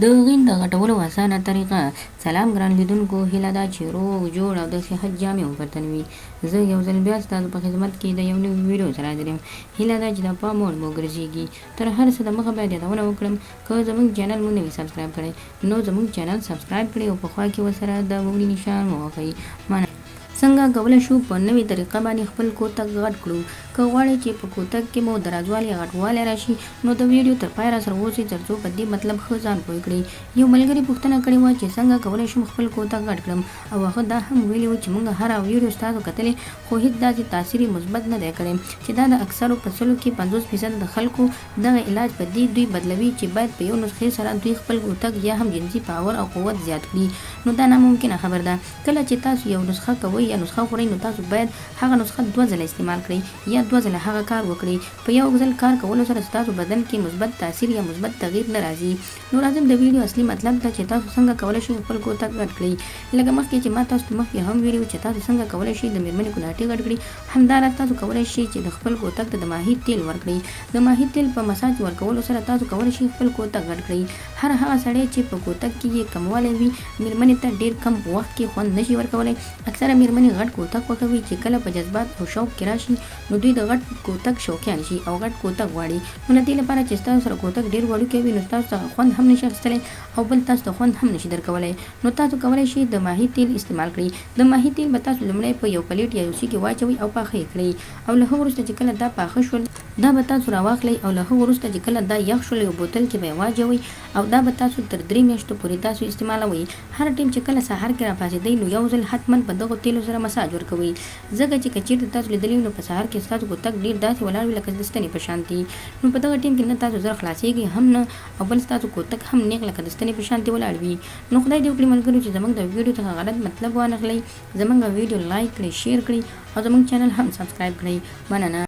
د غین د غټولو اسانه طریقه. سلام ګران لیدونکو، هیله ده چې روغ جوړ او د صحت جامې مو په تن وي. زه یو ځل بیا ستاسو په خدمت کې د یو نوي ویډیو سره حاضر یم. هیله ده چې د پام وړ مو ګرځېږي. تر هر څه دمخه باید یادونه وکړم، که زموږ چینل مو نه وي سبسکرایب کړی نو زموږ چینل سبسکرایب کړئ او په خوا کې ورسره د وړي نشان ووهئ. څنګه کولی شو په نوې طریقه باندې خپل کوتک غټ کړو. که غواړئ چې په کوتک کې مو درازوالی غټوالی راشي نو د ویډیو تر پای راسره اوسئ ترڅو په دې مطلب ښه ځان پوه کړئ. یو ملګري پوښتنه کړې وه چې څنګه کولی شم خپل کوتک غټ کړم، او هغه دا هم ویلي و چې موږ هره ویډیو ستاسو کتلې خو هېڅ داسې تاثیر مثبت نه دی کړی چې دا د اکثرو په سلو کې 50% د خلکو دغه علاج په دې دوی بدلوي چې باید په یو نسخې سره دوی خپل کوتک یا هم جنسي پاور او قوت زیات کړي. نو دا ناممکنه خبر ده. کله چې تاسو یو نسخه کوئ یا نسخه خورئ نو تاسو باید هغه نسخه 2 ځله استعمال کړئ یا 2 ځله هغه کار وکړئ. په یو ځل کار کولو سره ستاسو بدن کې مثبت تاثیر یا مثبت تغییر نه راځي. نو راځم د ویډیو اصلي مطلب ته چې تاسو څنګه کولی شئ خپل کوتک غټ کړئ. لکه مخکې چې ما تاسو ته مخکې هم ویلي چې تاسو څنګه کولی شئ د میرمنې کوناټي غټ کړئ، همداراز تاسو کولی شئ چې د خپل کوتک ته د ماهي تیل ورکړئ. د ماهي تیل په مساج ورکولو سره تاسو کولی شئ خپل کوتک غټ کړئ. هر هغه سړی چې په کوتک کې یې کموالی وي میرمنې ته ډېر کم وخت کې خوند نشي ورکولی. اکثره میرمنې غټ کوتک خوښوي چې کله په جذبات او شوق کې راشي نو دوی د غټ کوتک شوقیان شي او غټ کوتک غواړي. نو د دې لپاره چې ستاسو سره کوتک ډېر وړوکی وي نو تاسو څخه خوند هم نشي اخیستلی او بل تاسو ته خوند هم نشي درکولی. نو تاسو کولی شئ د ماهي تیل استعمال کړئ. د ماهي تیل به تاسو لومړی په یو پلیټ یا یو څه کې واچوئ او پاخه یې کړئ، او له هغه وروسته چې کله دا پاخه شول دا به تاسو راواخلئ، او له هغه وروسته چې کله دا یخ شول یو بوتل کې به یې واچوئ او دا به تاسو تر 3 میاشتو پورې تاسو استعمالوئ. هر ټیم چې کله سهار کې راپاڅېدئ نو یو ځل حتما په دغو تیلو سره مساج ورکوئ، ځکه چې که چېرته تاسو لیدلي نو په سهار کې ستاسو کوتک ډېر داسې ولاړ وي لکه د ستنې په شانتې. نو په دغه ټیم کې نه تاسو زر خلاصېږئ هم نه، او بل ستاسو کوتک هم نیغ لکه د ستنې په شانتې ولاړ وي. نو خدای دې وکړي ملګرو چې زموږ د ویډیو څخه غلط مطلب وانخلئ. زموږ ویډیو لایک کړئ، شیر کړئ او زموږ چینل هم سبسکرایب کړئ. مننه.